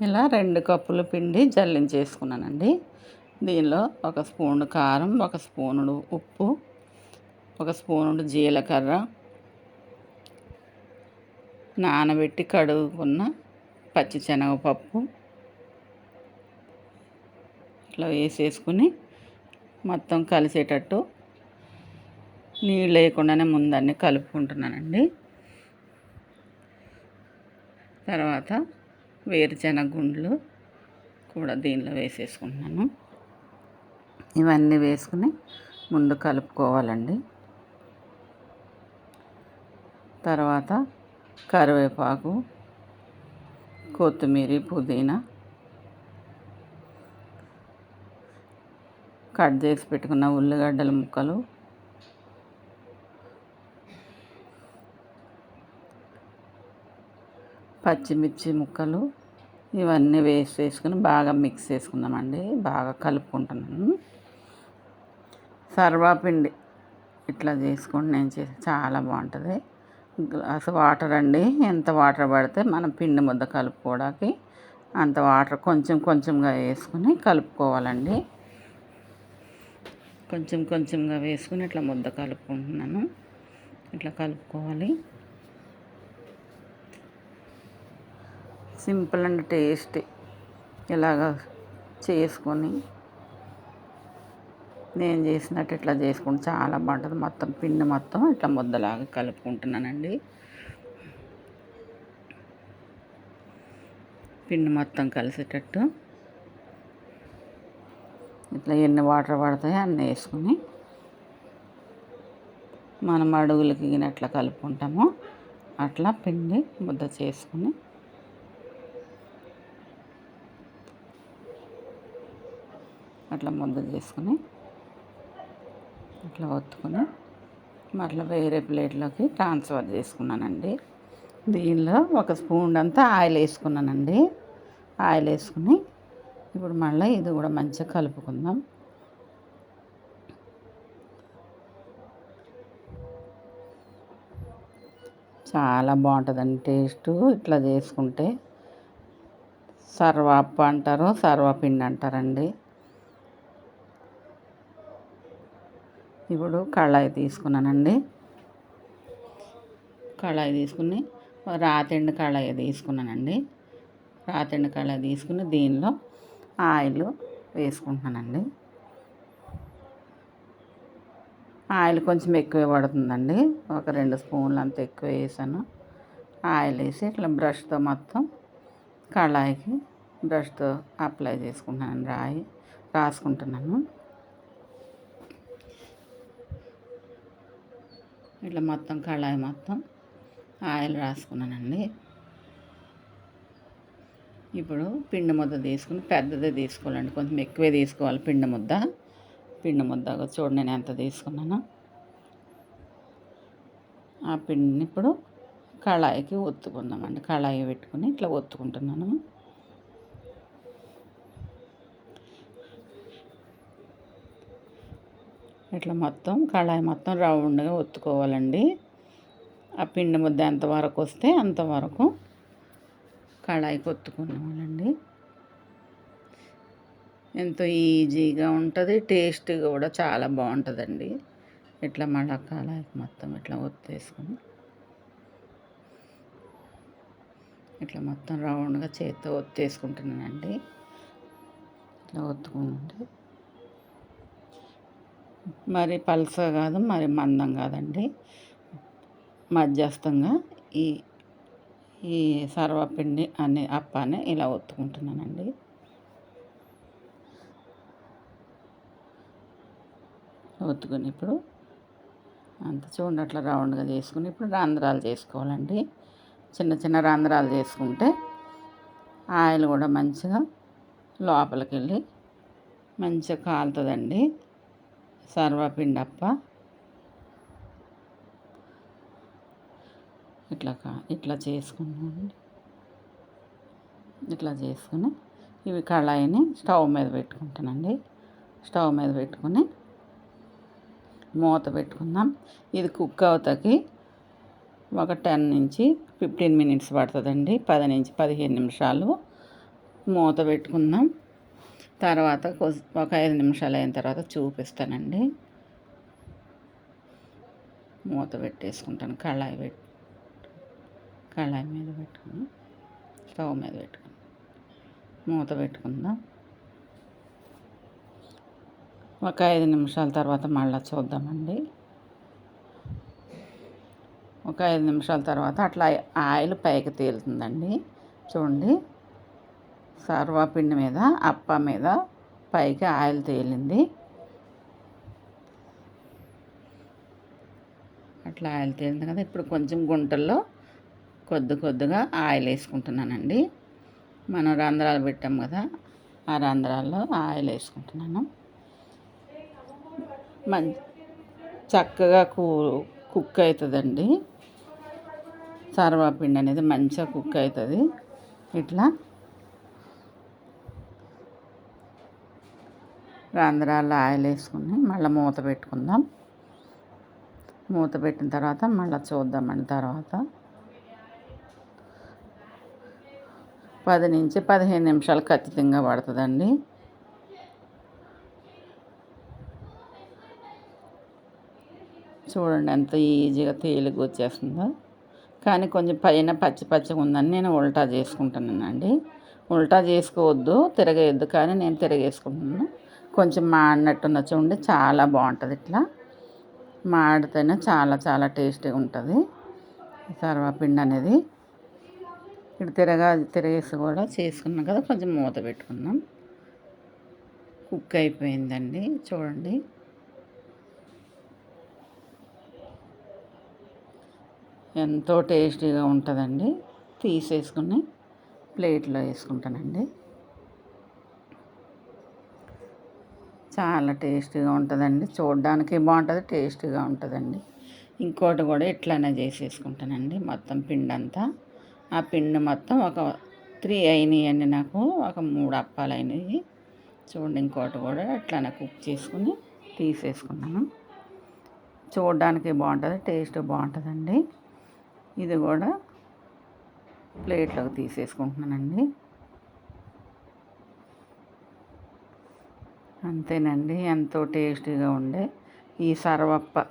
ఇలా 2 కప్పుల పిండి జల్లించేసుకున్నానండి. దీనిలో 1 స్పూను కారం, 1 స్పూనుడు ఉప్పు, 1 స్పూనుడు జీలకర్ర, నానబెట్టి కడుగుకున్న పచ్చిశనగపప్పు ఇట్లా వేసేసుకుని మొత్తం కలిసేటట్టు నీళ్ళు లేకుండానే ముందన్నీ కలుపుకుంటున్నానండి. తర్వాత వేరుశనగ గుండ్లు కూడా దీనిలో వేసేసుకుంటున్నాను. ఇవన్నీ వేసుకుని ముందు కలుపుకోవాలండి. తర్వాత కరివేపాకు, కొత్తిమీర, పుదీనా కట్ చేసి పెట్టుకున్న ఉల్లిగడ్డల ముక్కలు, పచ్చిమిర్చి ముక్కలు ఇవన్నీ వేసుకుని బాగా మిక్స్ చేసుకుందామండి. బాగా కలుపుకుంటున్నాను. సర్వాపిండి ఇట్లా చేసుకోండి. నేను చేసి చాలా బాగుంటుంది. గ్లాసు వాటర్ అండి. ఎంత వాటర్ పడితే మనం పిండి ముద్ద కలుపుకోవడానికి అంత వాటర్ కొంచెం కొంచెంగా వేసుకుని కలుపుకోవాలండి. కొంచెం కొంచెంగా వేసుకుని ఇట్లా ముద్ద కలుపుకుంటున్నాను. ఇట్లా కలుపుకోవాలి. సింపుల్ అండ్ టేస్టీ ఇలాగ చేసుకొని నేను చేసినట్టు ఇట్లా చేసుకుంటే చాలా బాగుంటుంది. మొత్తం పిండి మొత్తం ఇట్లా ముద్దలాగా కలుపుకుంటున్నానండి. పిండి మొత్తం కలిసేటట్టు ఇట్లా ఎన్ని వాటర్ పడతాయో అన్నీ వేసుకుని మనం అడుగులకి ఎట్లా కలుపుకుంటామో అట్లా పిండి ముద్ద చేసుకుని అట్లా ముద్ద చేసుకుని అట్లా ఒత్తుకొని మళ్ళీ వేరే ప్లేట్లోకి ట్రాన్స్ఫర్ చేసుకున్నానండి. దీనిలో 1 స్పూన్ అంతా ఆయిల్ వేసుకున్నానండి. ఆయిల్ వేసుకుని ఇప్పుడు మళ్ళీ ఇది కూడా మంచిగా కలుపుకుందాం. చాలా బాగుంటుందండి టేస్ట్. ఇట్లా చేసుకుంటే సర్వాప్పు అంటారు, సర్వపిండి అంటారండి. ఇప్పుడు కళాయి తీసుకున్నానండి. కళాయి తీసుకుని రాతెండు కళాయి తీసుకున్నానండి. రాతెండు కళాయి తీసుకుని దీనిలో ఆయిల్ వేసుకుంటున్నానండి. ఆయిల్ కొంచెం ఎక్కువ పడుతుందండి. 2 స్పూన్లు అంత ఎక్కువ వేసాను. ఆయిల్ వేసి ఇట్లా బ్రష్తో మొత్తం కళాయికి బ్రష్తో అప్లై చేసుకుంటున్నాను. రాసుకుంటున్నాను. ఇట్లా మొత్తం కళాయి మొత్తం ఆయిల్ రాసుకున్నానండి. ఇప్పుడు పిండి ముద్ద తీసుకుని పెద్దదే తీసుకోవాలండి. కొంచెం ఎక్కువే తీసుకోవాలి పిండి ముద్ద. చూడండి నేను ఎంత తీసుకున్నానో. ఆ పిండిని ఇప్పుడు కళాయికి ఒత్తుకుందామండి. కళాయి పెట్టుకుని ఇట్లా ఒత్తుకుంటున్నాను. ఇట్లా మొత్తం కళాయి మొత్తం రౌండ్గా ఒత్తుకోవాలండి. ఆ పిండి ముద్ద ఎంతవరకు వస్తే అంతవరకు కళాయికి ఒత్తుకునేవాళ్ళండి. ఎంతో ఈజీగా ఉంటుంది. టేస్ట్ కూడా చాలా బాగుంటుందండి. ఇట్లా మళ్ళీ కళాయికి మొత్తం ఇట్లా ఒత్తేసుకొని ఇట్లా మొత్తం రౌండ్గా చేత్తో ఒత్తేసుకుంటున్నానండి. ఇట్లా ఒత్తుకుంటే మరి పల్చగా కాదు, మరి మందం కాదండి. మధ్యస్థంగా ఈ ఈ సర్వపిండి అనే అప్పాన్ని ఇలా ఒత్తుకుంటున్నానండి. ఒత్తుకొని ఇప్పుడు అంత చూడండి అట్లా రౌండ్గా చేసుకుని ఇప్పుడు రంధ్రాలు చేసుకోవాలండి. చిన్న చిన్న రంధ్రాలు చేసుకుంటే ఆయిల్ కూడా మంచిగా లోపలికి వెళ్ళి మంచిగా కాలుతుందండి సర్వపిండి అప్ప. ఇట్లా చేసుకున్నామండి. ఇట్లా చేసుకుని ఇవి కళాయిని స్టవ్ మీద పెట్టుకుంటానండి. స్టవ్ మీద పెట్టుకుని మూత పెట్టుకుందాం. ఇది కుక్ అవుతాకి ఒక 10 నుంచి 15 మినిట్స్ పడుతుందండి. 10 నుంచి 15 నిమిషాలు మూత పెట్టుకుందాం. తర్వాత ఒక 5 నిమిషాలు అయిన తర్వాత చూపిస్తానండి. మూత పెట్టేసుకుంటాను. కళాయి మీద పెట్టుకుని స్టవ్ మీద పెట్టుకుని మూత పెట్టుకుందాం. ఒక 5 నిమిషాల తర్వాత మళ్ళీ చూద్దామండి. ఒక 5 నిమిషాల తర్వాత అట్లా ఆయిల్ పైకి తేలుతుందండి. చూడండి, సర్వపిండి మీద అప్ప మీద పైకి ఆయిల్ తేలింది. అట్లా ఆయిల్ తేలింది కదా. ఇప్పుడు కొంచెం గుంటల్లో కొద్దిగా ఆయిల్ వేసుకుంటున్నానండి. మనం రంధ్రాలు పెట్టాం కదా, ఆ రంధ్రాల్లో ఆయిల్ వేసుకుంటున్నాను. చక్కగా కుక్ అవుతుందండి. సర్వపిండి అనేది మంచిగా కుక్ అవుతుంది. ఇట్లా రంధ్రాల్లో ఆయిల్ వేసుకుని మళ్ళీ మూత పెట్టుకుందాం. మూత పెట్టిన తర్వాత మళ్ళీ చూద్దామండి. తర్వాత 10 నుంచి 15 నిమిషాలు ఖచ్చితంగా పడుతుందండి. చూడండి ఎంత ఈజీగా తేలిగ్గా వచ్చేస్తుందో. కానీ కొంచెం పైన పచ్చిగా ఉందని నేను ఉల్టా చేసుకుంటున్నానండి. ఉల్టా చేసుకోవద్దు, తిరగేయద్దు, కానీ నేను తిరగేసుకుంటున్నాను. కొంచెం మాడినట్టున్న చూడండి, చాలా బాగుంటుంది. ఇట్లా మాడితేనే చాలా టేస్టీగా ఉంటుంది సర్వపిండి అనేది. ఇక్కడ తిరగేసి కూడా చేసుకున్నాం కదా. కొంచెం మూత పెట్టుకుందాం. కుక్ అయిపోయిందండి. చూడండి, ఎంతో టేస్టీగా ఉంటుందండి. తీసేసుకుని ప్లేట్లో వేసుకుంటానండి. చాలా టేస్టీగా ఉంటుందండి. చూడడానికి బాగుంటుంది, టేస్టీగా ఉంటుందండి. ఇంకోటి కూడా ఇట్లానే చేసేసుకుంటానండి. మొత్తం పిండి అంతా, ఆ పిండి మొత్తం ఒక 3 అయినాయండి. నాకు ఒక 3 అప్పాలు అయినాయి. చూడండి, ఇంకోటి కూడా ఇట్లానే కుక్ చేసుకుని తీసేసుకున్నాను. చూడడానికి బాగుంటుంది, టేస్ట్ బాగుంటుందండి. ఇది కూడా ప్లేట్లోకి తీసేసుకుంటున్నానండి. అంతేనండి, ఎంతో టేస్టీగా ఉండే ఈ సర్వప్ప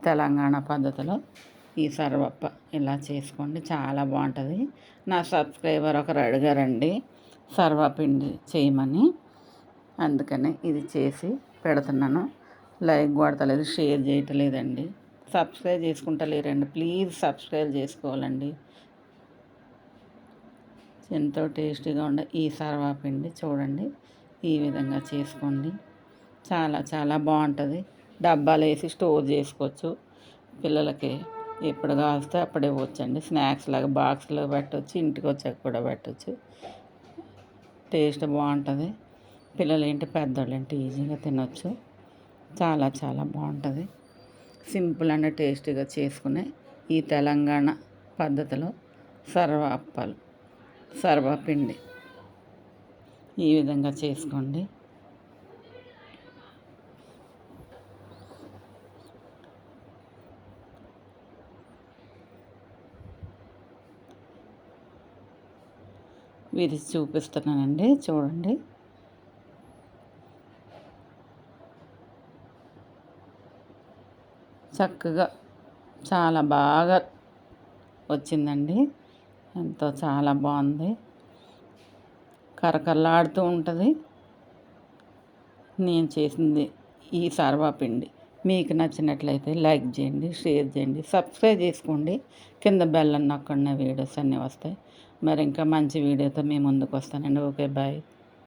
తెలంగాణ పద్ధతిలో ఈ సర్వప్ప ఇలా చేసుకోండి, చాలా బాగుంటుంది. నా సబ్స్క్రైబర్ ఒకరు అడిగారండి సర్వపిండి చేయమని, అందుకని ఇది చేసి పెడుతున్నాను. లైక్ కొడతలేదు, షేర్ చేయట్లేదండి, సబ్స్క్రైబ్ చేసుకుంటలేరండి. ప్లీజ్ సబ్స్క్రైబ్ చేసుకోవాలండి. ఎంతో టేస్టీగా ఉండే ఈ సర్వపిండి చూడండి, ఈ విధంగా చేసుకోండి. చాలా బాగుంటుంది. డబ్బాలు వేసి స్టోర్ చేసుకోవచ్చు. పిల్లలకి ఎప్పుడు కావస్తే అప్పుడే ఇవ్వచ్చండి. స్నాక్స్ లాగా బాక్స్లో పెట్టవచ్చు, ఇంటికి వచ్చాక కూడా పెట్టవచ్చు. టేస్ట్ బాగుంటుంది. పిల్లలు ఏంటి, పెద్దోళ్ళు ఏంటి, ఈజీగా తినొచ్చు. చాలా బాగుంటుంది. సింపుల్ అండ్ టేస్టీగా చేసుకునే ఈ తెలంగాణ పద్ధతిలో సర్వపిండి ఈ విధంగా చేసుకోండి. విరిచి చూపిస్తున్నానండి, చూడండి. చక్కగా చాలా బాగా వచ్చిందండి. చాలా బాగుంది. కరకరలాడుతూ ఉంటుంది. నేను చేసింది ఈ సర్వపిండి మీకు నచ్చినట్లయితే లైక్ చేయండి, షేర్ చేయండి, సబ్స్క్రైబ్ చేసుకోండి. కింద బెల్ నొక్కండి, వీడియోస్ అన్నీ వస్తాయి. మరి ఇంకా మంచి వీడియోతో మీ ముందుకు వస్తానండి. Okay, bye.